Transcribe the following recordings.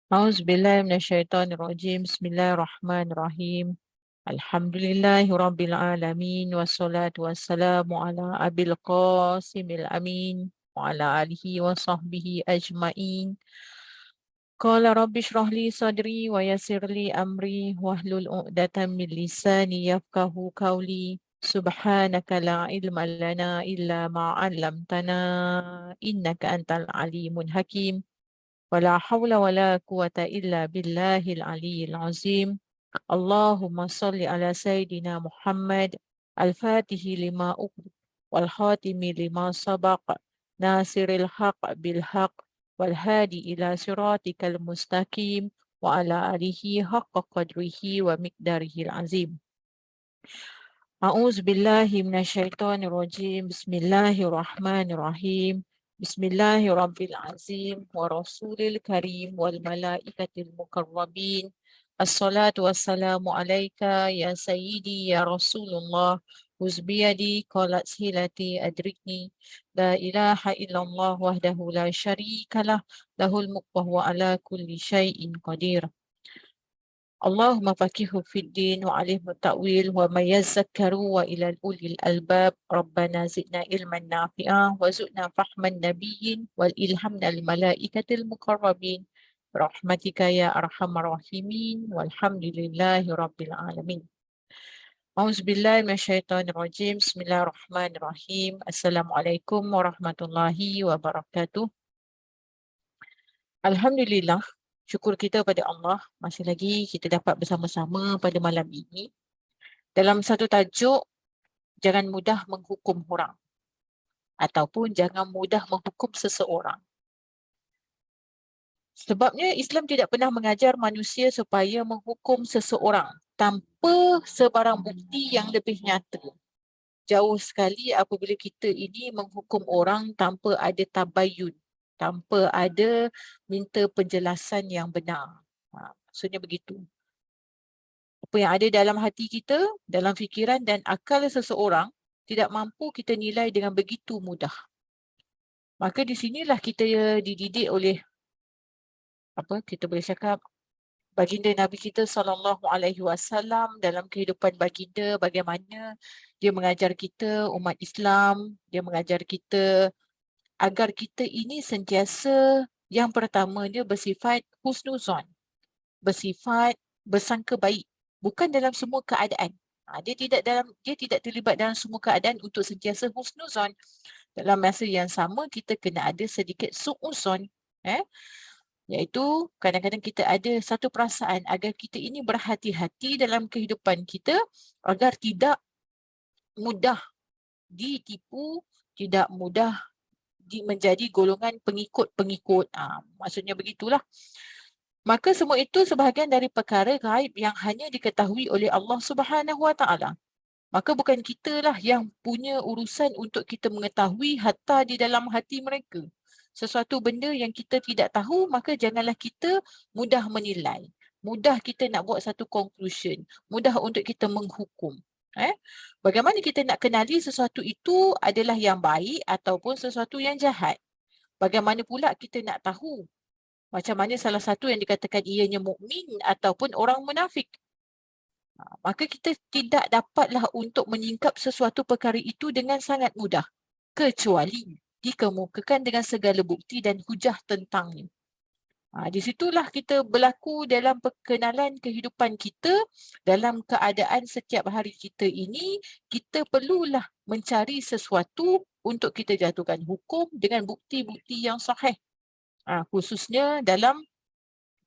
A'udzubillahi minasyaitonirrajim. Bismillahirrahmanirrahim. Alhamdulillahi rabbil alamin wassalatu wassalamu ala abil qasimil amin wa ala alihi wa sahbihi ajmain. Qala rabbi shrah li sadri wa yassir li amri wahlul 'uqdatam min lisani yafqahu qawli. Subhanaka la ilma lana illa ma 'allamtana innaka antal alimun hakim. ولا حول ولا قوة إلا بالله العلي العظيم. اللهم صل على سيدنا محمد الفاتح لما أغلق والخاتم لما سبق ناصر الحق بالحق والهادي إلى صراطك المستقيم وعلى آله حق قدره ومقداره العظيم. أعوذ بالله من الشيطان الرجيم. بسم الله الرحمن الرحيم. بسم الله رب العظيم ورسول الكريم والملائكة المقربين. الصلاة والسلام عليك يا سيدي يا رسول الله. خذ بيدي قالت سهلتي أدركني. لا إله إلا الله وحده لا شريك له. له الملك وهو على كل شيء قدير. اللهم فقهه في الدين وعلمه التأويل وما يذكر وإلى أولي الألباب. ربنا زدنا علما نافعا وزدنا فهما نبي والإلهمنا الملائكة المقربين برحمتك يا أرحم الراحمين والحمد لله رب العالمين. أعوذ بالله من الشيطان الرجيم. بسم الله الرحمن الرحيم. Assalamualaikum warahmatullahi wabarakatuh. Alhamdulillah, syukur kita pada Allah masih lagi kita dapat bersama-sama pada malam ini dalam satu tajuk, jangan mudah menghukum orang ataupun jangan mudah menghukum seseorang. Sebabnya Islam tidak pernah mengajar manusia supaya menghukum seseorang tanpa sebarang bukti yang lebih nyata. Jauh sekali apabila kita ini menghukum orang tanpa ada tabayun, tanpa ada minta penjelasan yang benar. Maksudnya begitu. Apa yang ada dalam hati kita, dalam fikiran dan akal seseorang tidak mampu kita nilai dengan begitu mudah. Maka di sinilah kita dididik oleh kita boleh cakap baginda Nabi kita SAW dalam kehidupan baginda, bagaimana dia mengajar kita umat Islam, dia mengajar kita agar kita ini sentiasa yang pertama dia bersifat husnuzon, bersifat bersangka baik, bukan dalam semua keadaan. Dia tidak terlibat dalam semua keadaan untuk sentiasa husnuzon. Dalam masa yang sama kita kena ada sedikit su'uzon, iaitu kadang-kadang kita ada satu perasaan agar kita ini berhati-hati dalam kehidupan kita agar tidak mudah ditipu, tidak mudah menjadi golongan pengikut-pengikut. Maksudnya begitulah. Maka semua itu sebahagian dari perkara gaib yang hanya diketahui oleh Allah Subhanahu Wa Taala. Maka bukan kitalah yang punya urusan untuk kita mengetahui hatta di dalam hati mereka. Sesuatu benda yang kita tidak tahu, maka janganlah kita mudah menilai. Mudah kita nak buat satu conclusion. Mudah untuk kita menghukum. Bagaimana kita nak kenali sesuatu itu adalah yang baik ataupun sesuatu yang jahat? Bagaimana pula kita nak tahu macam mana salah satu yang dikatakan ianya mukmin ataupun orang munafik? Maka kita tidak dapatlah untuk menyingkap sesuatu perkara itu dengan sangat mudah kecuali dikemukakan dengan segala bukti dan hujah tentangnya. Di situlah kita berlaku dalam perkenalan kehidupan kita, dalam keadaan setiap hari kita ini, kita perlulah mencari sesuatu untuk kita jatuhkan hukum dengan bukti-bukti yang sahih. Khususnya dalam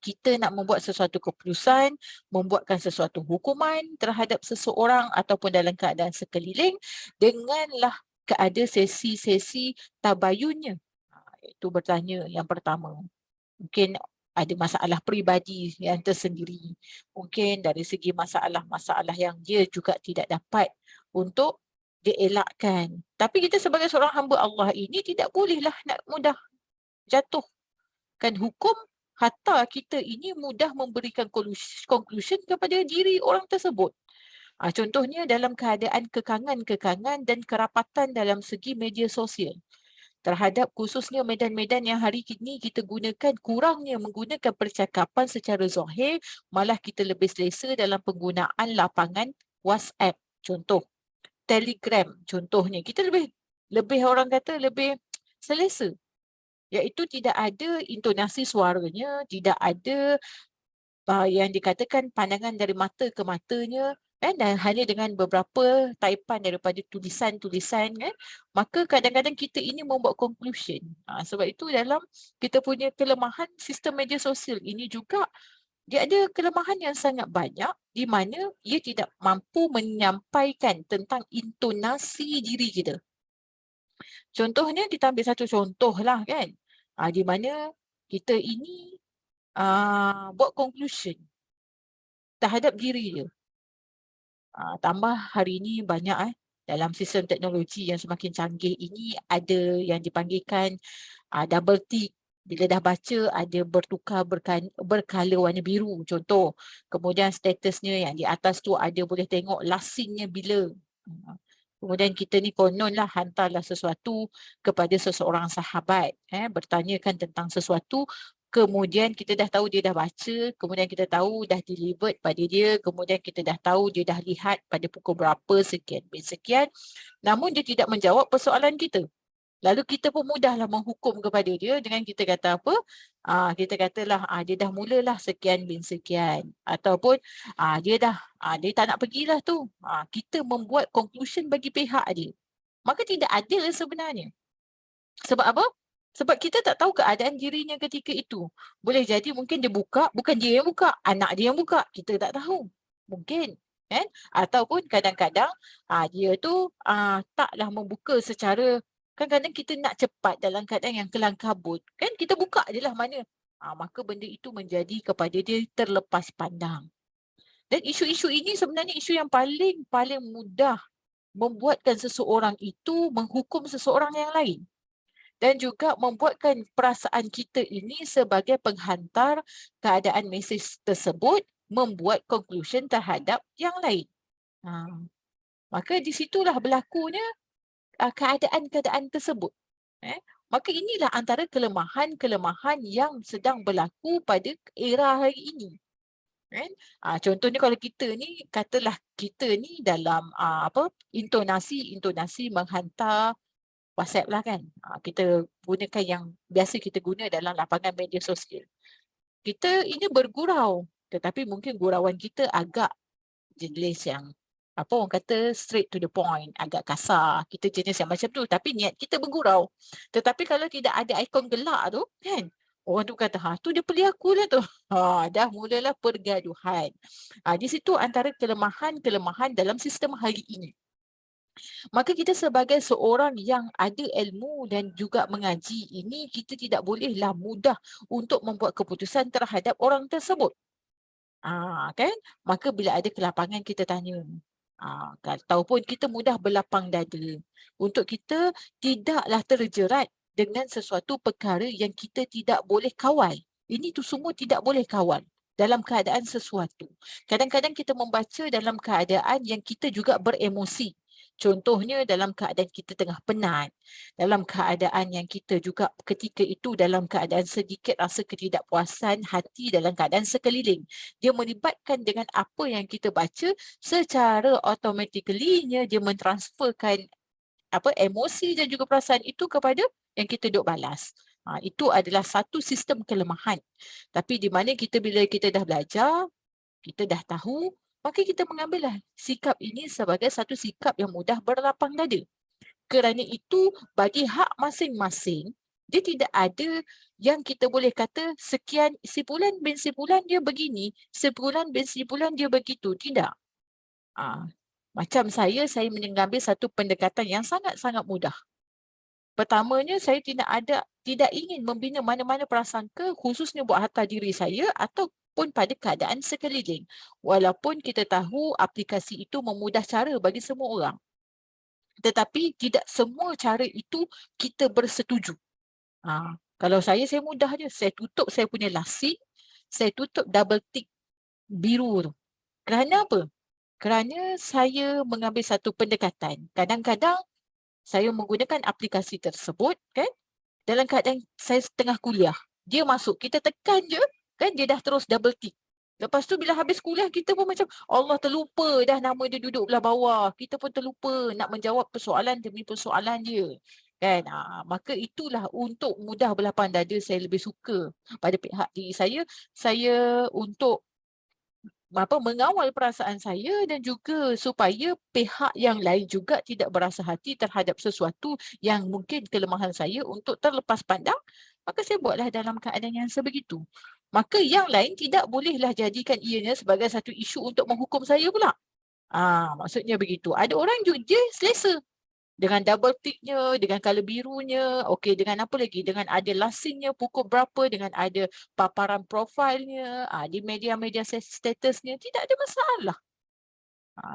kita nak membuat sesuatu keputusan, membuatkan sesuatu hukuman terhadap seseorang ataupun dalam keadaan sekeliling, denganlah keada sesi-sesi tabayunnya. Itu bertanya yang pertama. Mungkin ada masalah peribadi yang tersendiri. Mungkin dari segi masalah-masalah yang dia juga tidak dapat untuk dielakkan. Tapi kita sebagai seorang hamba Allah ini tidak bolehlah nak mudah jatuhkan hukum hatta kita ini mudah memberikan conclusion kepada diri orang tersebut. Contohnya dalam keadaan kekangan-kekangan dan kerapatan dalam segi media sosial. terhadap khususnya medan-medan yang hari ini kita gunakan, kurangnya menggunakan percakapan secara zahir, malah kita lebih selesa dalam penggunaan lapangan WhatsApp. Contoh, Telegram contohnya. Kita lebih orang kata lebih selesa. Iaitu tidak ada intonasi suaranya, tidak ada yang dikatakan pandangan dari mata ke matanya, dan hanya dengan beberapa taipan daripada tulisan-tulisan, maka kadang-kadang kita ini membuat conclusion. Sebab itu dalam kita punya kelemahan sistem media sosial ini juga, dia ada kelemahan yang sangat banyak di mana ia tidak mampu menyampaikan tentang intonasi diri kita. Contohnya kita ambil satu contoh lah kan, di mana kita ini buat conclusion terhadap diri dia. Tambah hari ini banyak dalam sistem teknologi yang semakin canggih ini ada yang dipanggilkan double tick. Bila dah baca ada bertukar berkala warna biru contoh. Kemudian statusnya yang di atas tu ada boleh tengok last scene-nya bila. Kemudian kita ni kononlah hantarlah sesuatu kepada seseorang sahabat, bertanyakan tentang sesuatu, kemudian kita dah tahu dia dah baca, kemudian kita tahu dah delivered pada dia, kemudian kita dah tahu dia dah lihat pada pukul berapa, sekian bin sekian, namun dia tidak menjawab persoalan kita. Lalu kita pun mudahlah menghukum kepada dia dengan kita kata apa? Kita katalah dia dah mulalah sekian bin sekian. Ataupun dia tak nak pergilah tu. Kita membuat conclusion bagi pihak dia. Maka tidak adil sebenarnya. Sebab apa? Sebab kita tak tahu keadaan dirinya ketika itu. Boleh jadi mungkin dia buka, bukan dia yang buka, anak dia yang buka. Kita tak tahu. Mungkin. Kan? Ataupun kadang-kadang dia tu taklah membuka secara, kadang-kadang kita nak cepat dalam keadaan yang kelang kabut. Kan kita buka je lah mana. Maka benda itu menjadi kepada dia terlepas pandang. Dan isu-isu ini sebenarnya isu yang paling mudah membuatkan seseorang itu menghukum seseorang yang lain. Dan juga membuatkan perasaan kita ini sebagai penghantar keadaan mesej tersebut membuat conclusion terhadap yang lain. Maka di situlah berlakunya keadaan-keadaan tersebut. Maka inilah antara kelemahan-kelemahan yang sedang berlaku pada era hari ini. Contohnya kalau kita ni, katalah kita ni dalam intonasi menghantar WhatsApp lah kan. Kita gunakan yang biasa kita guna dalam lapangan media sosial. Kita ini bergurau, tetapi mungkin gurauan kita agak jenis yang orang kata straight to the point, agak kasar. Kita jenis yang macam tu, tapi niat kita bergurau. Tetapi kalau tidak ada ikon gelak tu kan, orang tu kata, tu dia pilih aku lah tu. Dah mulalah pergaduhan. Di situ antara kelemahan-kelemahan dalam sistem hari ini. Maka kita sebagai seorang yang ada ilmu dan juga mengaji ini, kita tidak bolehlah mudah untuk membuat keputusan terhadap orang tersebut. Kan? Maka bila ada kelapangan kita tanya. Ataupun kita mudah berlapang dada untuk kita tidaklah terjerat dengan sesuatu perkara yang kita tidak boleh kawal. Ini tu semua tidak boleh kawal dalam keadaan sesuatu. Kadang-kadang kita membaca dalam keadaan yang kita juga beremosi. Contohnya dalam keadaan kita tengah penat, dalam keadaan yang kita juga ketika itu dalam keadaan sedikit rasa ketidakpuasan hati dalam keadaan sekeliling. Dia melibatkan dengan apa yang kita baca, secara automatically-nya dia mentransferkan emosi dan juga perasaan itu kepada yang kita duk balas. Itu adalah satu sistem kelemahan. Tapi di mana kita bila kita dah belajar, kita dah tahu, maka kita mengambillah sikap ini sebagai satu sikap yang mudah berlapang dada. Kerana itu bagi hak masing-masing, dia tidak ada yang kita boleh kata sekian simpulan bin simpulan dia begini, simpulan bin simpulan dia begitu. Tidak. Macam saya mengambil satu pendekatan yang sangat-sangat mudah. Pertamanya, saya tidak ingin membina mana-mana prasangka khususnya buat harta diri saya ataupun pada keadaan sekeliling. Walaupun kita tahu aplikasi itu memudah cara bagi semua orang. Tetapi tidak semua cara itu kita bersetuju. Kalau saya mudah je. Saya tutup saya punya lasik, saya tutup double tick biru tu. Kerana apa? Kerana saya mengambil satu pendekatan. Kadang-kadang saya menggunakan aplikasi tersebut kan, dalam keadaan saya tengah kuliah. Dia masuk, kita tekan je kan, dia dah terus double tick. Lepas tu bila habis kuliah kita pun macam Allah terlupa dah nama dia duduk belah bawah. Kita pun terlupa nak menjawab persoalan demi persoalan dia. Kan? Maka itulah untuk mudah berlapang dada saya lebih suka pada pihak diri saya untuk mengawal perasaan saya dan juga supaya pihak yang lain juga tidak berasa hati terhadap sesuatu yang mungkin kelemahan saya untuk terlepas pandang, maka saya buatlah dalam keadaan yang sebegitu. Maka yang lain tidak bolehlah jadikan ianya sebagai satu isu untuk menghukum saya pula. Maksudnya begitu. Ada orang juga dia selesa dengan double ticknya, dengan color birunya, okey, dengan apa lagi? Dengan ada lasingnya pukul berapa, dengan ada paparan profilnya, di media-media statusnya, tidak ada masalah.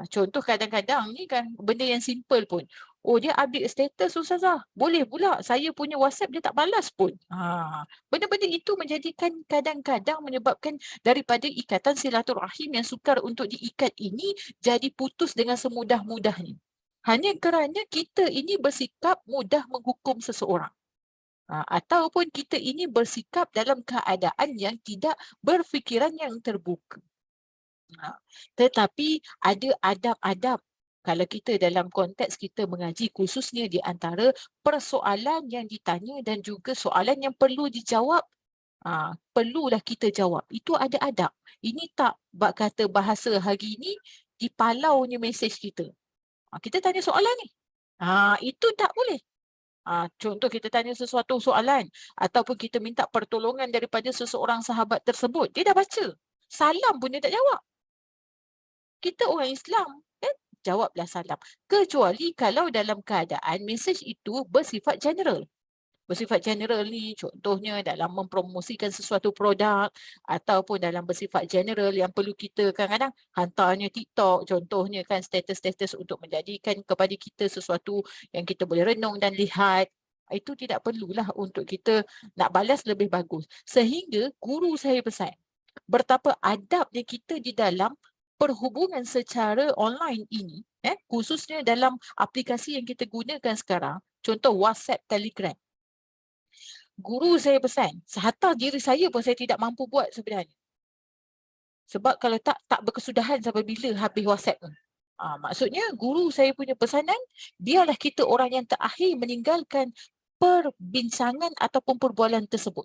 Contoh kadang-kadang ni kan benda yang simple pun. Oh, dia update status Ustazah. Boleh pula. Saya punya WhatsApp dia tak balas pun. Benda-benda itu menjadikan kadang-kadang menyebabkan daripada ikatan silaturahim yang sukar untuk diikat ini jadi putus dengan semudah-mudahnya. Hanya kerana kita ini bersikap mudah menghukum seseorang. Ataupun kita ini bersikap dalam keadaan yang tidak berfikiran yang terbuka. Tetapi ada adab-adab kalau kita dalam konteks kita mengaji, khususnya di antara persoalan yang ditanya dan juga soalan yang perlu dijawab, perlulah kita jawab. Itu ada adab. Ini tak bak kata bahasa hari ini dipalaunya mesej kita. Kita tanya soalan ni. Itu tak boleh. Contoh kita tanya sesuatu soalan ataupun kita minta pertolongan daripada seseorang sahabat tersebut. Dia dah baca. Salam pun dia tak jawab. Kita orang Islam, kan? Jawablah salam. Kecuali kalau dalam keadaan mesej itu bersifat general. Bersifat general ni contohnya dalam mempromosikan sesuatu produk ataupun dalam bersifat general yang perlu kita kadang-kadang hantarnya TikTok, contohnya kan status-status untuk menjadikan kepada kita sesuatu yang kita boleh renung dan lihat. Itu tidak perlulah untuk kita nak balas lebih bagus. Sehingga guru saya pesan, betapa adabnya kita di dalam perhubungan secara online ini, khususnya dalam aplikasi yang kita gunakan sekarang, contoh WhatsApp, Telegram. Guru saya pesan, sehatar diri saya pun saya tidak mampu buat sebenarnya. Sebab kalau tak berkesudahan sampai bila habis WhatsApp tu. Maksudnya guru saya punya pesanan, biarlah kita orang yang terakhir meninggalkan perbincangan ataupun perbualan tersebut.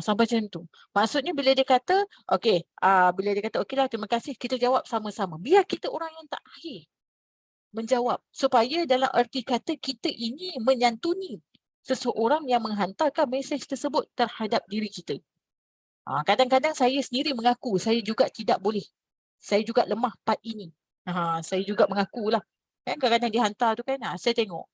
Sampai macam tu. Maksudnya bila dia kata, okeylah terima kasih, kita jawab sama-sama. Biar kita orang yang terakhir menjawab. Supaya dalam erti kata kita ini menyantuni seseorang yang menghantarkan mesej tersebut terhadap diri kita. Kadang-kadang saya sendiri mengaku saya juga tidak boleh. Saya juga lemah part ini. Saya juga mengakulah. Kan kadang-kadang dihantar tu kan, saya tengok.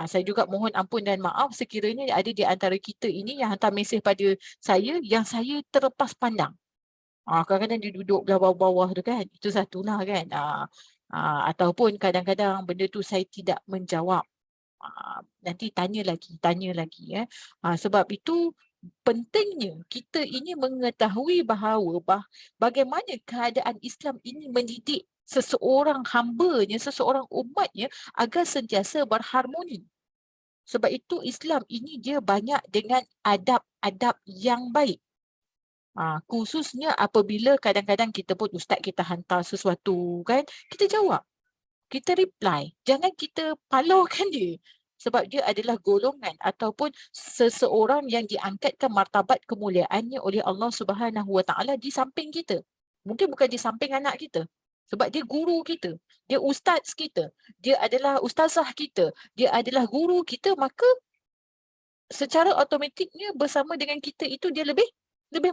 Saya juga mohon ampun dan maaf sekiranya ada di antara kita ini yang hantar mesej pada saya yang saya terlepas pandang. Kadang-kadang dia duduk bawah-bawah tu kan. Itu satulah kan. Ataupun kadang-kadang benda tu saya tidak menjawab. Nanti tanya lagi. Sebab itu pentingnya kita ini mengetahui bahawa bagaimana keadaan Islam ini mendidik seseorang hambanya, seseorang umatnya agar sentiasa berharmoni. Sebab itu Islam ini dia banyak dengan adab-adab yang baik. Khususnya apabila kadang-kadang kita pun ustaz kita hantar sesuatu kan, kita jawab. Kita reply. Jangan kita palaukan dia. Sebab dia adalah golongan ataupun seseorang yang diangkatkan martabat kemuliaannya oleh Allah Subhanahu Wa Taala di samping kita. Mungkin bukan di samping anak kita. Sebab dia guru kita. Dia ustaz kita. Dia adalah ustazah kita. Dia adalah guru kita. Maka secara automatiknya bersama dengan kita itu dia lebih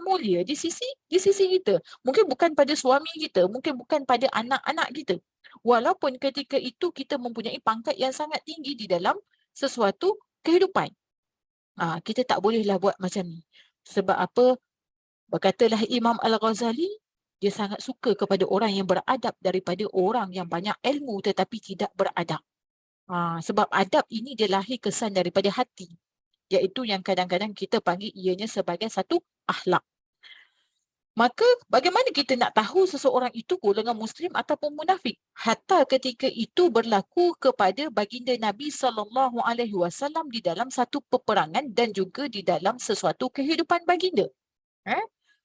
mulia di sisi kita. Mungkin bukan pada suami kita, mungkin bukan pada anak-anak kita. Walaupun ketika itu kita mempunyai pangkat yang sangat tinggi di dalam sesuatu kehidupan. Kita tak bolehlah buat macam ni. Sebab apa? Berkatalah Imam Al-Ghazali, dia sangat suka kepada orang yang beradab daripada orang yang banyak ilmu tetapi tidak beradab. Sebab adab ini dia lahir kesan daripada hati. Iaitu yang kadang-kadang kita panggil ianya sebagai satu akhlak. Maka bagaimana kita nak tahu seseorang itu golongan Muslim ataupun munafik? Hatta ketika itu berlaku kepada baginda Nabi SAW di dalam satu peperangan dan juga di dalam sesuatu kehidupan baginda.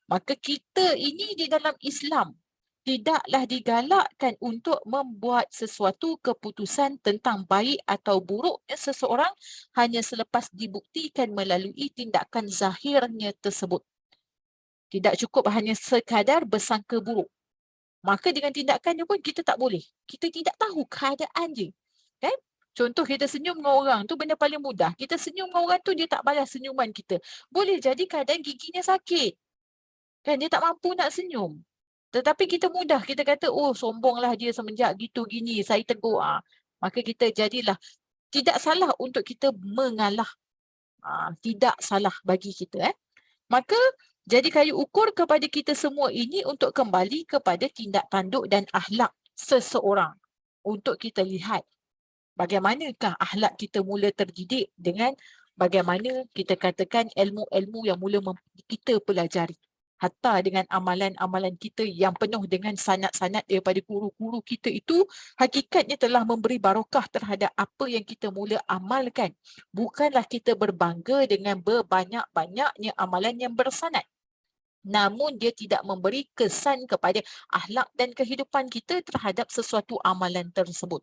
Maka kita ini di dalam Islam tidaklah digalakkan untuk membuat sesuatu keputusan tentang baik atau buruknya seseorang hanya selepas dibuktikan melalui tindakan zahirnya tersebut. Tidak cukup hanya sekadar bersangka buruk. Maka dengan tindakannya pun kita tak boleh. Kita tidak tahu keadaan je. Kan? Contoh kita senyum dengan orang tu benda paling mudah. Kita senyum dengan orang tu dia tak balas senyuman kita. Boleh jadi keadaan giginya sakit. Kan dia tak mampu nak senyum. Tetapi kita mudah, kita kata, oh sombonglah dia semenjak gitu gini, saya tegur. Maka kita jadilah, tidak salah untuk kita mengalah. Tidak salah bagi kita. Maka jadi kayu ukur kepada kita semua ini untuk kembali kepada tindak tanduk dan akhlak seseorang. Untuk kita lihat bagaimanakah akhlak kita mula terdidik dengan bagaimana kita katakan ilmu-ilmu yang mula kita pelajari. Hatta dengan amalan-amalan kita yang penuh dengan sanad-sanad daripada guru-guru kita itu, hakikatnya telah memberi barakah terhadap apa yang kita mula amalkan. Bukanlah kita berbangga dengan berbanyak-banyaknya amalan yang bersanad. Namun dia tidak memberi kesan kepada akhlak dan kehidupan kita terhadap sesuatu amalan tersebut.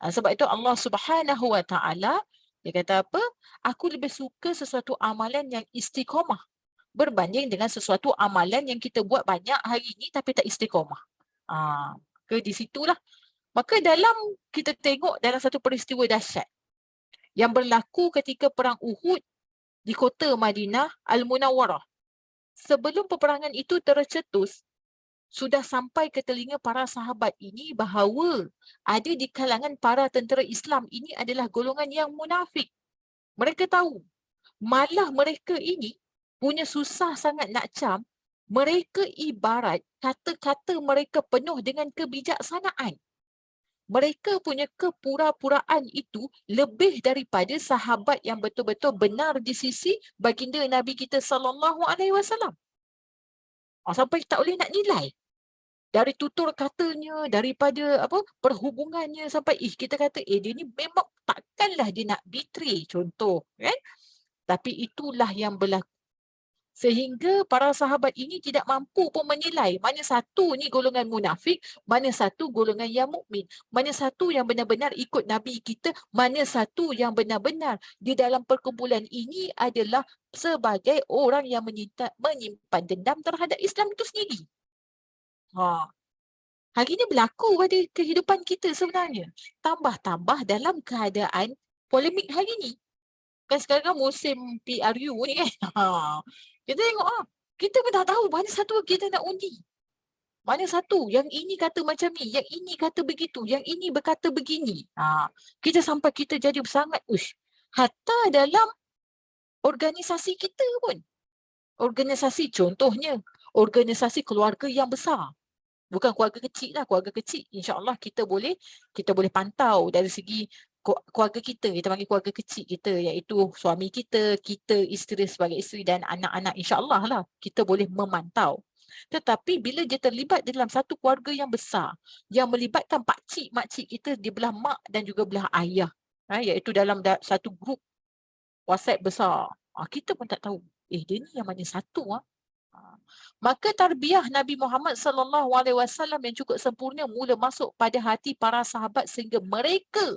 Sebab itu Allah Subhanahu Wa Taala dia kata apa? Aku lebih suka sesuatu amalan yang istiqamah berbanding dengan sesuatu amalan yang kita buat banyak hari ini tapi tak istiqamah. Ke di situlah. Maka dalam kita tengok dalam satu peristiwa dahsyat yang berlaku ketika perang Uhud di kota Madinah Al-Munawwarah. Sebelum peperangan itu tercetus, sudah sampai ke telinga para sahabat ini bahawa ada di kalangan para tentera Islam ini adalah golongan yang munafik. Mereka tahu, malah mereka ini punya susah sangat nak cam, mereka ibarat kata-kata mereka penuh dengan kebijaksanaan. Mereka punya kepura-puraan itu lebih daripada sahabat yang betul-betul benar di sisi baginda Nabi kita SAW. Sampai tak boleh nak nilai. Dari tutur katanya, daripada perhubungannya sampai kita kata dia ni memang takkanlah dia nak betray contoh kan. Tapi itulah yang berlaku. Sehingga para sahabat ini tidak mampu pun menilai mana satu ni golongan munafik, mana satu golongan yang mukmin, mana satu yang benar-benar ikut Nabi kita, mana satu yang benar-benar di dalam perkumpulan ini adalah sebagai orang yang menyimpan dendam terhadap Islam itu sendiri. Hari ini berlaku pada kehidupan kita sebenarnya. Tambah-tambah dalam keadaan polemik hari ini. Kan sekarang musim PRU ni kan. Kita tengok kita pun dah tahu mana satu kita nak undi. Mana satu yang ini kata macam ni, yang ini kata begitu, yang ini berkata begini. Kita sampai kita jadi sangat hatta dalam organisasi kita pun. Organisasi contohnya, organisasi keluarga yang besar. Bukan keluarga kecil lah, keluarga kecil insya-Allah kita boleh pantau dari segi keluarga kita panggil keluarga kecil kita iaitu suami kita, isteri sebagai isteri dan anak-anak insya-Allah lah kita boleh memantau. Tetapi bila dia terlibat dalam satu keluarga yang besar yang melibatkan pakcik makcik kita di belah mak dan juga belah ayah, iaitu dalam satu grup WhatsApp besar, kita pun tak tahu dia ni yang mana satu Maka tarbiyah Nabi Muhammad SAW yang cukup sempurna mula masuk pada hati para sahabat sehingga mereka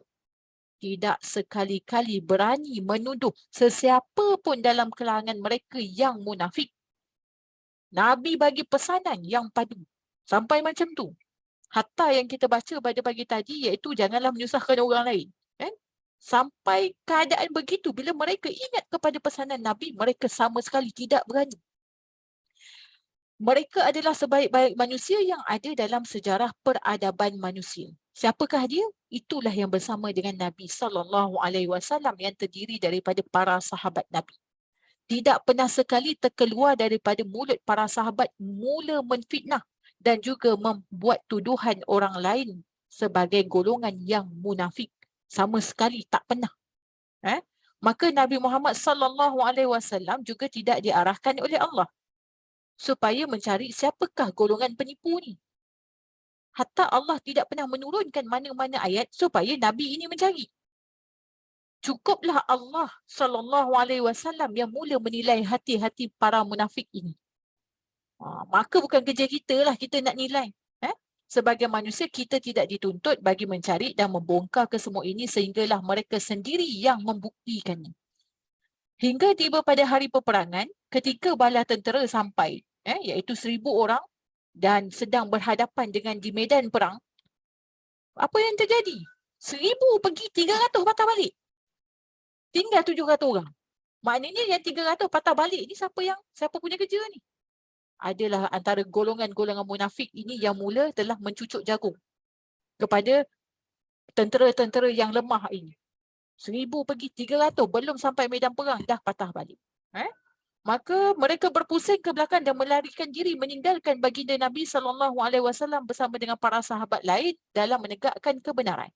tidak sekali-kali berani menuduh sesiapa pun dalam kalangan mereka yang munafik. Nabi bagi pesanan yang padu sampai macam tu. Hatta yang kita baca pada pagi tadi iaitu janganlah menyusahkan orang lain. Kan? Sampai keadaan begitu bila mereka ingat kepada pesanan Nabi, mereka sama sekali tidak berani. Mereka adalah sebaik-baik manusia yang ada dalam sejarah peradaban manusia. Siapakah dia? Itulah yang bersama dengan Nabi SAW yang terdiri daripada para sahabat Nabi. Tidak pernah sekali terkeluar daripada mulut para sahabat mula menfitnah dan juga membuat tuduhan orang lain sebagai golongan yang munafik. Sama sekali tak pernah. Maka Nabi Muhammad SAW juga tidak diarahkan oleh Allah supaya mencari siapakah golongan penipu ni. Hatta Allah tidak pernah menurunkan mana-mana ayat supaya Nabi ini mencari. Cukuplah Allah SAW yang mula menilai hati-hati para munafik ini. Maka bukan kerja kita lah kita nak nilai. Sebagai manusia, kita tidak dituntut bagi mencari dan membongkar ke semua ini sehinggalah mereka sendiri yang membuktikannya. Hingga tiba pada hari peperangan, ketika bala tentera sampai, iaitu 1,000 orang dan sedang berhadapan dengan di medan perang, apa yang terjadi? 1,000 pergi, 300 patah balik. Tinggal 700 orang. Maknanya yang 300 patah balik ni siapa punya kerja ni? Adalah antara golongan-golongan munafik ini yang mula telah mencucuk jagung kepada tentera-tentera yang lemah ini. 1,000 pergi, 300 belum sampai medan perang dah patah balik. Maka mereka berpusing ke belakang dan melarikan diri meninggalkan baginda Nabi SAW bersama dengan para sahabat lain dalam menegakkan kebenaran.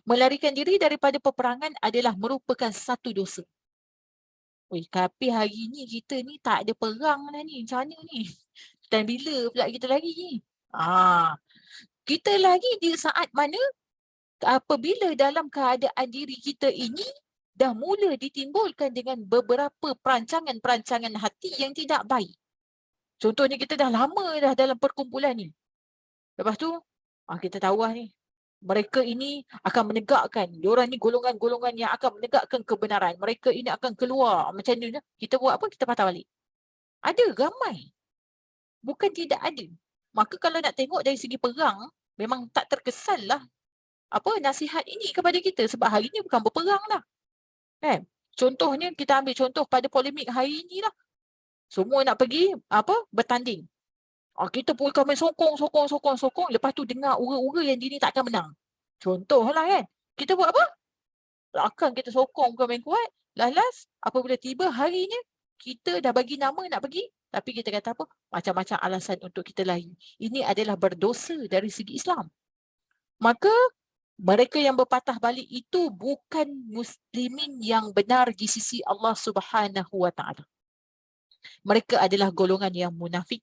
Melarikan diri daripada peperangan adalah merupakan satu dosa. Tapi hari ni kita ni tak ada perang dah ni. Macam mana ni? Dan bila pula kita lagi ni? Kita lagi di saat mana apabila dalam keadaan diri kita ini dah mula ditimbulkan dengan beberapa perancangan-perancangan hati yang tidak baik. Contohnya kita dah lama dah dalam perkumpulan ni. Lepas tu, kita tahu lah ni. Mereka ini akan menegakkan. Diorang ni golongan-golongan yang akan menegakkan kebenaran. Mereka ini akan keluar. Macam ni. Kita buat apa? Kita patah balik. Ada ramai. Bukan tidak ada. Maka kalau nak tengok dari segi perang, memang tak terkesan lah nasihat ini kepada kita. Sebab hari ni bukan berperang lah. Contohnya kita ambil contoh pada polemik hari ni lah. Semua nak pergi bertanding. Kita pun main sokong. Lepas tu dengar ura-ura yang dia ni takkan menang. Contohlah kan. Kita buat apa? Akan kita sokong bukan main kuat. Last apabila tiba harinya, kita dah bagi nama nak pergi. Tapi kita kata apa? Macam-macam alasan untuk kita lari. Ini adalah berdosa dari segi Islam. Maka mereka yang berpatah balik itu bukan muslimin yang benar di sisi Allah Subhanahu Wa Taala. Mereka adalah golongan yang munafik.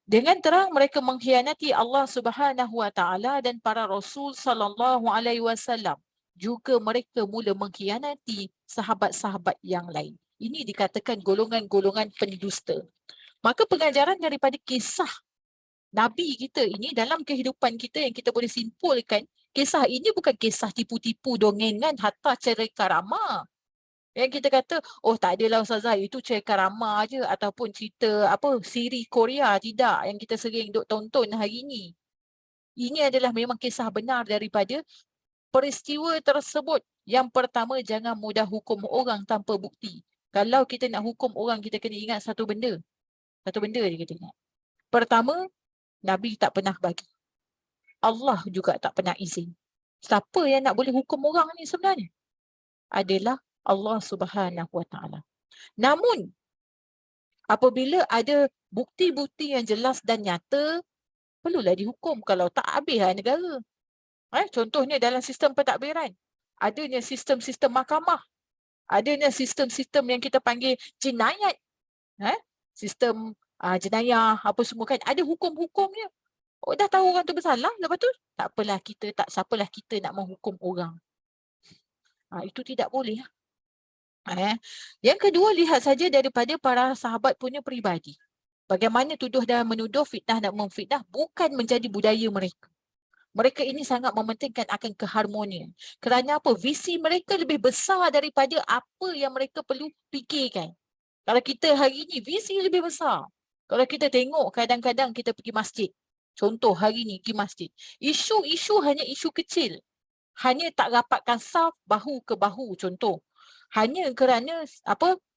Dengan terang mereka mengkhianati Allah Subhanahu Wa Taala dan para Rasul Sallallahu Alaihi Wasallam. Juga mereka mula mengkhianati sahabat-sahabat yang lain. Ini dikatakan golongan-golongan pendusta. Maka pengajaran daripada kisah Nabi kita ini dalam kehidupan kita yang kita boleh simpulkan, kisah ini bukan kisah tipu-tipu dongengan hatta cerita rama. Yang kita kata, tak adalah Ustazah, itu cerita rama je ataupun cerita siri Korea. Tidak, yang kita sering duk tonton hari ini. Ini adalah memang kisah benar daripada peristiwa tersebut. Yang pertama, jangan mudah hukum orang tanpa bukti. Kalau kita nak hukum orang, kita kena ingat satu benda. Satu benda je kita ingat. Pertama, Nabi tak pernah bagi. Allah juga tak pernah izin. Siapa yang nak boleh hukum orang ni sebenarnya? Adalah Allah Subhanahu Wa Taala. Namun, apabila ada bukti-bukti yang jelas dan nyata, perlulah dihukum. Kalau tak, habislah negara. Contohnya dalam sistem pentadbiran. Adanya sistem-sistem mahkamah. Adanya sistem-sistem yang kita panggil jenayat. Sistem jenayah, apa semua kan. Ada hukum-hukumnya. Dah tahu orang tu bersalah, lepas tu tak siapalah kita nak menghukum orang. Itu tidak boleh. Yang kedua, lihat saja daripada para sahabat punya peribadi. Bagaimana tuduh dan menuduh, fitnah dan memfitnah bukan menjadi budaya mereka. Mereka ini sangat mementingkan akan keharmonian. Kerana apa? Visi mereka lebih besar daripada apa yang mereka perlu fikirkan. Kalau kita hari ini, visi lebih besar. Kalau kita tengok kadang-kadang kita pergi masjid. Contoh hari ni pergi masjid. Isu-isu hanya isu kecil. Hanya tak rapatkan saf bahu ke bahu contoh. Hanya kerana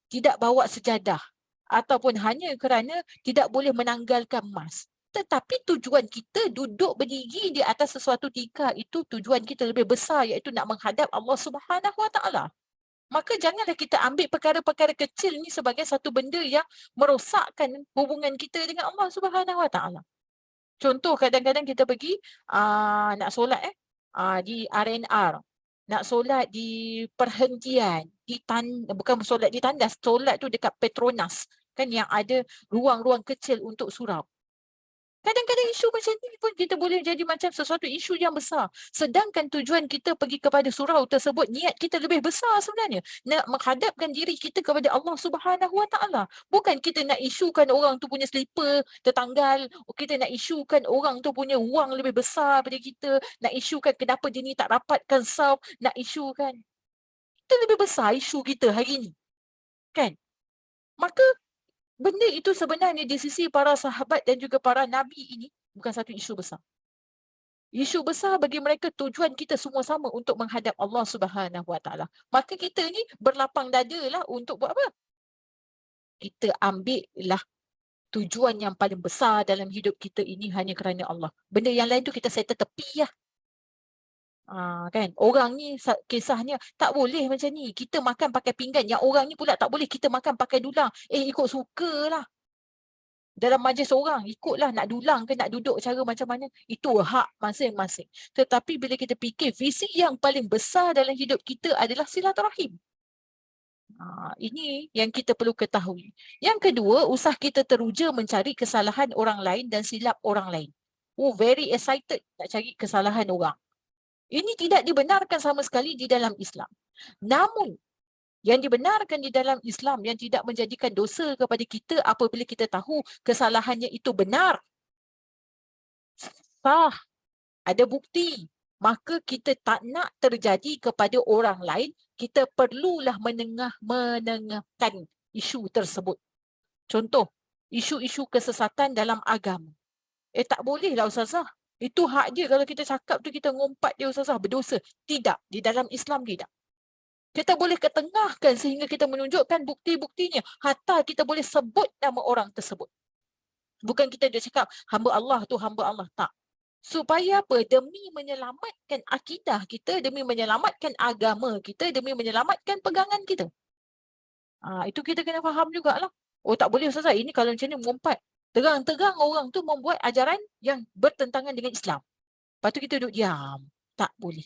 tidak bawa sejadah. Ataupun hanya kerana tidak boleh menanggalkan emas. Tetapi tujuan kita duduk berdiri di atas sesuatu tingkah itu tujuan kita lebih besar iaitu nak menghadap Allah Subhanahu Wa Taala. Maka janganlah kita ambil perkara-perkara kecil ni sebagai satu benda yang merosakkan hubungan kita dengan Allah Subhanahu Wa Taala. Contoh kadang-kadang kita pergi nak solat di RNR, nak solat di perhentian, bukan solat di tandas, solat tu dekat Petronas. kan, yang ada ruang-ruang kecil untuk surau. Kadang-kadang isu macam ni pun kita boleh jadi macam sesuatu isu yang besar. Sedangkan tujuan kita pergi kepada surau tersebut, niat kita lebih besar sebenarnya. Nak menghadapkan diri kita kepada Allah Subhanahu Wa Taala. Bukan kita nak isukan orang tu punya selipar tertanggal, kita nak isukan orang tu punya wang lebih besar daripada kita, nak isukan kenapa dia ni tak dapatkan saf, nak isukan. Itu lebih besar isu kita hari ni. Kan? Maka benda itu sebenarnya di sisi para sahabat dan juga para nabi ini bukan satu isu besar. Isu besar bagi mereka, tujuan kita semua sama untuk menghadap Allah Subhanahu Wa Taala. Maka kita ni berlapang dada lah untuk buat apa? Kita ambil lah tujuan yang paling besar dalam hidup kita ini hanya kerana Allah. Benda yang lain tu kita settle tepi lah. Kan? Orang ni kisahnya tak boleh macam ni. Kita makan pakai pinggan. Yang orang ni pula tak boleh kita makan pakai dulang. Ikut suka lah. Dalam majlis orang, ikutlah nak dulang ke nak duduk cara macam mana. Itu hak masing-masing. Tetapi bila kita fikir visi yang paling besar dalam hidup kita adalah silaturahim. Ini yang kita perlu ketahui. Yang kedua, usah kita teruja mencari kesalahan orang lain dan silap orang lain. Very excited nak cari kesalahan orang. Ini tidak dibenarkan sama sekali di dalam Islam. Namun, yang dibenarkan di dalam Islam yang tidak menjadikan dosa kepada kita apabila kita tahu kesalahannya itu benar, sah, ada bukti, maka kita tak nak terjadi kepada orang lain, kita perlulah menengahkan isu tersebut. Contoh, isu-isu kesesatan dalam agama. Tak bolehlah Ustazah. Itu hak dia, kalau kita cakap tu kita ngumpat dia Ustazah, berdosa. Tidak, di dalam Islam tidak. Kita boleh ketengahkan sehingga kita menunjukkan bukti-buktinya. Hatta kita boleh sebut nama orang tersebut. Bukan kita dia cakap, hamba Allah tu hamba Allah. Tak. Supaya apa? Demi menyelamatkan akidah kita, demi menyelamatkan agama kita, demi menyelamatkan pegangan kita. Itu kita kena faham jugalah. Tak boleh Ustazah, ini kalau macam ni mengumpat. Terang-terang orang tu membuat ajaran yang bertentangan dengan Islam. Lepas tu kita duduk diam. Tak boleh.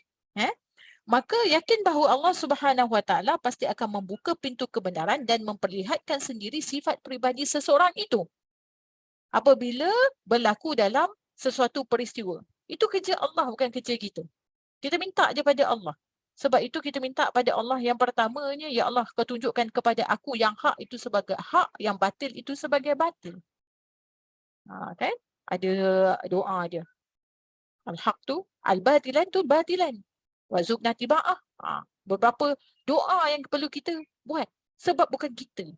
Maka yakin bahawa Allah Subhanahu Wa Taala pasti akan membuka pintu kebenaran dan memperlihatkan sendiri sifat peribadi seseorang itu apabila berlaku dalam sesuatu peristiwa. Itu kerja Allah, bukan kerja kita. Kita minta je pada Allah. Sebab itu kita minta pada Allah yang pertamanya, ya Allah, kau tunjukkan kepada aku yang hak itu sebagai hak, yang batil itu sebagai batil. Kan? Ada doa dia. Al-haq tu, al-batilan tu batilan. Wazubna tiba'ah. Beberapa doa yang perlu kita buat. Sebab bukan kita.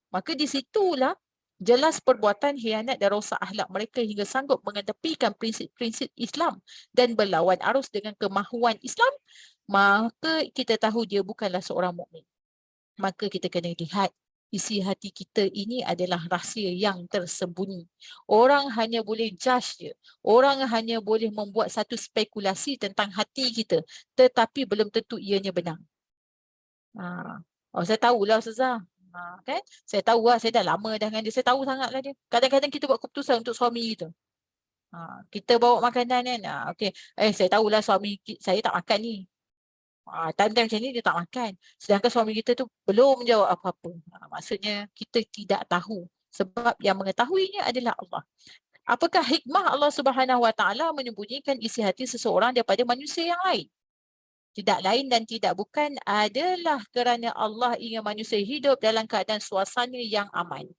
Maka di situlah jelas perbuatan khianat dan rosak akhlak mereka hingga sanggup mengetepikan prinsip-prinsip Islam dan berlawan arus dengan kemahuan Islam. Maka kita tahu dia bukanlah seorang mukmin. Maka kita kena lihat isi hati kita ini adalah rahsia yang tersembunyi. Orang hanya boleh judge je. Orang hanya boleh membuat satu spekulasi tentang hati kita. Tetapi belum tentu ianya benar. Saya tahulah Ustazah. Kan? Saya tahu lah, saya dah lama dah dengan dia. Saya tahu sangatlah dia. Kadang-kadang kita buat keputusan untuk suami kita. Kita bawa makanan kan. Okay. Saya tahulah suami saya tak makan ni. Time-time macam ni dia tak makan. Sedangkan suami kita tu belum menjawab apa-apa. Maksudnya kita tidak tahu. Sebab yang mengetahuinya adalah Allah. Apakah hikmah Allah Subhanahu Wa Taala menyembunyikan isi hati seseorang daripada manusia yang lain? Tidak lain dan tidak bukan adalah kerana Allah ingin manusia hidup dalam keadaan suasana yang aman.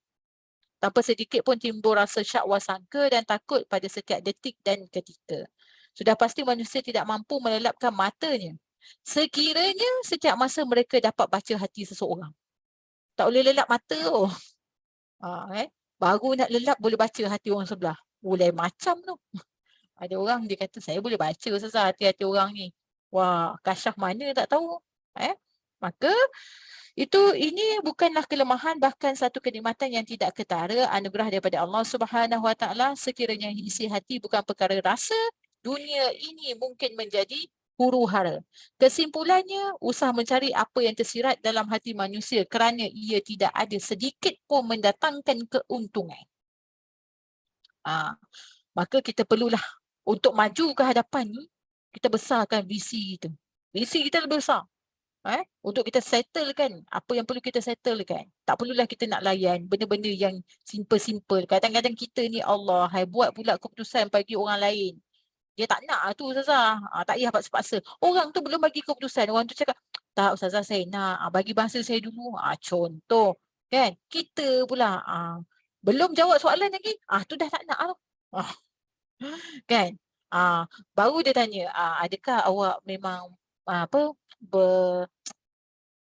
Tanpa sedikit pun timbul rasa syak wasangka dan takut pada setiap detik dan ketika. Sudah pasti manusia tidak mampu melelapkan matanya sekiranya setiap masa mereka dapat baca hati seseorang. Tak boleh lelap mata tu. Baru nak lelap boleh baca hati orang sebelah. Boleh macam tu. Ada orang dia kata saya boleh baca Ustazah hati-hati orang ni. Wah, kasyaf mana tak tahu. Maka ini bukanlah kelemahan, bahkan satu kenikmatan yang tidak ketara, anugerah daripada Allah Subhanahu Wa Taala. Sekiranya isi hati bukan perkara rasa, dunia ini mungkin menjadi huru-hara. Kesimpulannya, usah mencari apa yang tersirat dalam hati manusia kerana ia tidak ada sedikit pun mendatangkan keuntungan. Maka kita perlulah untuk maju ke hadapan ni, kita besarkan visi kita. Visi kita lebih besar. Untuk kita settlekan apa yang perlu kita settlekan. Tak perlulah kita nak layan benda-benda yang simple-simple. Kadang-kadang kita ni Allah, hai buat pula keputusan bagi orang lain. Dia tak nak tu Ustazah. Tak payah paksa-paksa. Orang tu belum bagi keputusan. Orang tu cakap, tak Ustazah saya nak. Bagi bahasa saya dulu. Contoh. Kan? Kita pula. Belum jawab soalan lagi. Tu dah tak nak tu. Kan? Baru dia tanya, adakah awak memang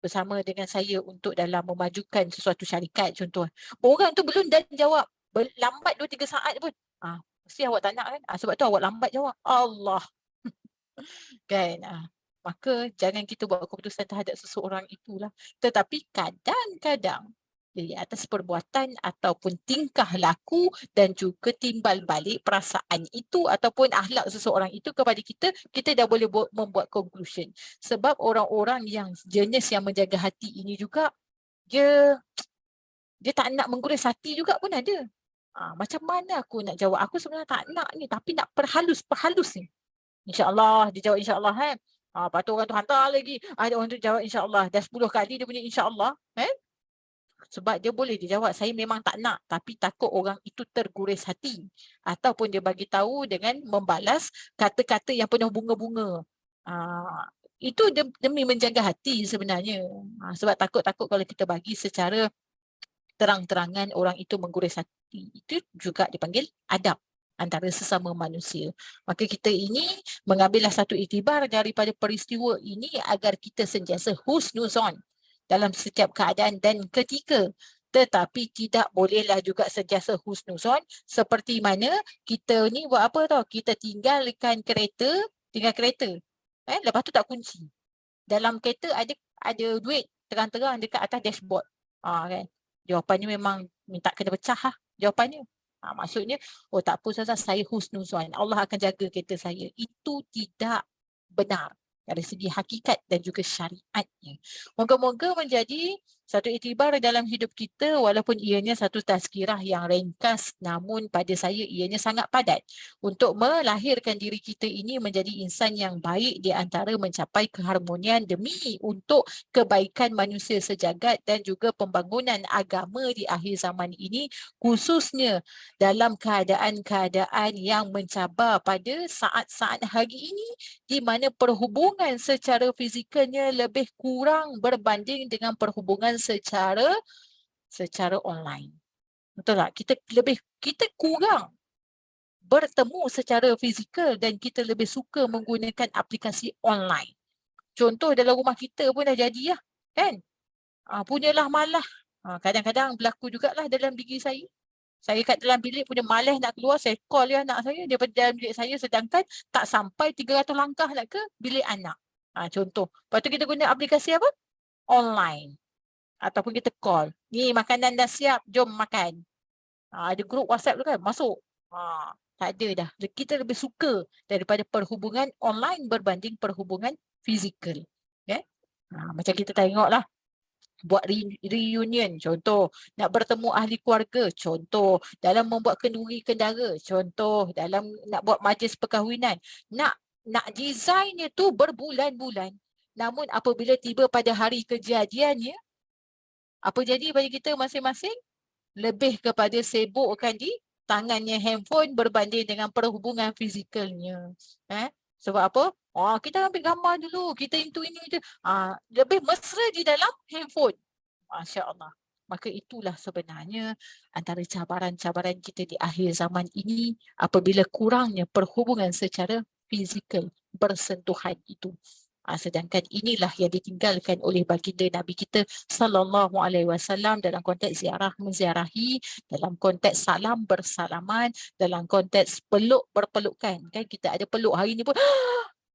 bersama dengan saya untuk dalam memajukan sesuatu syarikat contoh. Orang tu belum dan jawab. Lambat 2-3 saat pun. Mesti awak tak nak kan? Sebab tu awak lambat jawab. Allah. Kan? Maka jangan kita buat keputusan terhadap seseorang itulah. Tetapi kadang-kadang di atas perbuatan ataupun tingkah laku dan juga timbal balik perasaan itu ataupun akhlak seseorang itu kepada kita, kita dah boleh membuat conclusion. Sebab orang-orang yang jenis yang menjaga hati ini juga, dia tak nak menggores hati juga pun ada. Macam mana aku nak jawab? Aku sebenarnya tak nak ni, tapi nak perhalus ni. InsyaAllah, dia jawab insyaAllah kan. Lepas tu orang tu hantar lagi. Ada orang tu jawab insyaAllah. Dah 10 kali dia punya insyaAllah. Sebab dia boleh dia jawab, saya memang tak nak. Tapi takut orang itu terguris hati. Ataupun dia bagi tahu dengan membalas kata-kata yang penuh bunga-bunga. Itu demi menjaga hati sebenarnya. Sebab takut-takut kalau kita bagi secara terang-terangan orang itu mengguris hati. Itu juga dipanggil adab antara sesama manusia. Maka kita ini mengambillah satu iktibar daripada peristiwa ini agar kita sentiasa husnuzon dalam setiap keadaan dan ketika. Tetapi tidak bolehlah juga sentiasa husnuzon seperti mana kita ni buat apa tau, kita tinggal kereta. Lepas tu tak kunci. Dalam kereta ada duit terang-terang dekat atas dashboard. Kan? Jawapannya memang minta kena pecah jawapannya. Maksudnya, tak apa Ustazah, saya husnuzon. Allah akan jaga kereta saya. Itu tidak benar dari segi hakikat dan juga syariatnya. Moga-moga menjadi satu iktibar dalam hidup kita walaupun ianya satu tazkirah yang ringkas namun pada saya ianya sangat padat untuk melahirkan diri kita ini menjadi insan yang baik di antara mencapai keharmonian demi untuk kebaikan manusia sejagat dan juga pembangunan agama di akhir zaman ini khususnya dalam keadaan-keadaan yang mencabar pada saat-saat hari ini di mana perhubungan secara fizikalnya lebih kurang berbanding dengan perhubungan secara online. Betul tak? Kita kurang bertemu secara fizikal dan kita lebih suka menggunakan aplikasi online. Contoh dalam rumah kita pun dah jadi kan? Punyalah malah. Kadang-kadang berlaku jugalah dalam diri saya. Saya kat dalam bilik punya malas nak keluar, saya call anak saya daripada dalam bilik saya sedangkan tak sampai 300 langkah nak ke bilik anak. Contoh. Lepas tu kita guna aplikasi apa? Online. Ataupun kita call. Ni makanan dah siap, jom makan. Ada grup WhatsApp tu kan, masuk. Tak ada dah. Kita lebih suka daripada perhubungan online berbanding perhubungan fizikal. Macam kita tengoklah. Buat reunion, contoh. Nak bertemu ahli keluarga, contoh. Dalam membuat kenduri kendara, contoh. Dalam nak buat majlis perkahwinan. Nak desainnya tu berbulan-bulan. Namun apabila tiba pada hari kejadiannya, apa jadi pada kita masing-masing? Lebih kepada sibukkan di tangannya handphone berbanding dengan perhubungan fizikalnya. Sebab apa? Kita ambil gambar dulu. Kita itu ini. Lebih mesra di dalam handphone. Masya Allah. Maka itulah sebenarnya antara cabaran-cabaran kita di akhir zaman ini apabila kurangnya perhubungan secara fizikal bersentuhan itu. Sedangkan inilah yang ditinggalkan oleh baginda Nabi kita sallallahu alaihi wasallam dalam konteks ziarah menziarahi, dalam konteks salam bersalaman, dalam konteks peluk berpelukan. Kan kita ada peluk hari ni pun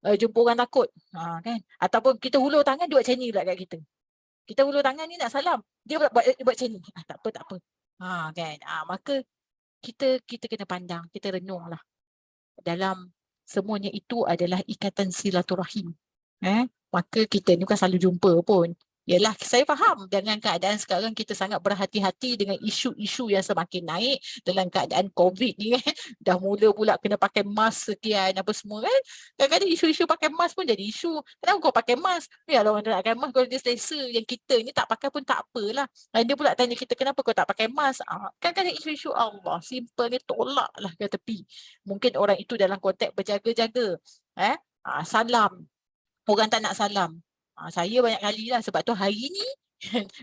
jumpa orang takut. Kan? Ataupun kita hulur tangan dia buat macam ni pula kat kita. Kita hulur tangan ni nak salam, dia buat macam ni. Tak apa. Kan? Maka kita kena pandang, kita renunglah. Dalam semuanya itu adalah ikatan silaturahim. Maka kita ni bukan selalu jumpa pun. Yalah, saya faham dengan keadaan sekarang kita sangat berhati-hati dengan isu-isu yang semakin naik dalam keadaan COVID ni kan. Dah mula pula kena pakai mask sekian apa semua kan. Kadang-kadang isu-isu pakai mask pun jadi isu. Kenapa kau pakai mask? Ya kalau orang tak pakai mask, kalau dia selesa yang kita ni tak pakai pun tak apalah. Dan dia pula tanya kita kenapa kau tak pakai mask? Kadang-kadang isu-isu Allah simple ni tolaklah ke tepi. Mungkin orang itu dalam konteks berjaga-jaga. Salam. Orang tak nak salam. Saya banyak kali lah sebab tu hari ni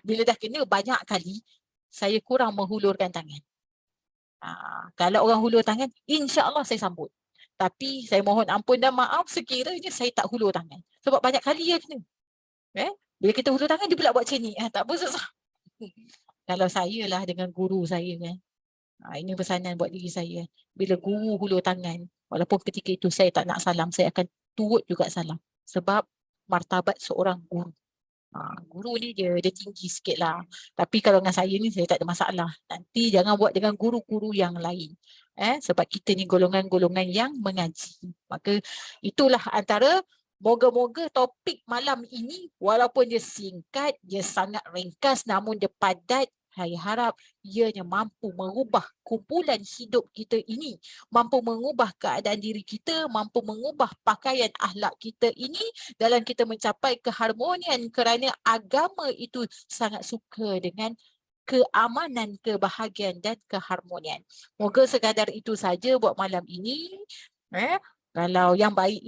bila dah kena banyak kali saya kurang menghulurkan tangan. Kalau orang hulur tangan, insya-Allah saya sambut. Tapi saya mohon ampun dan maaf sekiranya saya tak hulur tangan. Sebab banyak kali ya kena. Bila kita hulur tangan dia pula buat macam ni. Tak apa susah. Kalau saya lah dengan guru saya kan. Ini pesanan buat diri saya. Bila guru hulur tangan, walaupun ketika itu saya tak nak salam, saya akan turut juga salam. Sebab martabat seorang guru. Guru ni dia tinggi sikit lah. Tapi kalau dengan saya ni saya tak ada masalah. Nanti jangan buat dengan guru-guru yang lain. Sebab kita ni golongan-golongan yang mengaji. Maka itulah antara moga-moga topik malam ini walaupun dia singkat, dia sangat ringkas namun dia padat. Saya harap ianya mampu mengubah kumpulan hidup kita ini, mampu mengubah keadaan diri kita, mampu mengubah pakaian akhlak kita ini dalam kita mencapai keharmonian kerana agama itu sangat suka dengan keamanan, kebahagiaan dan keharmonian. Moga sekadar itu saja buat malam ini. Kalau yang baik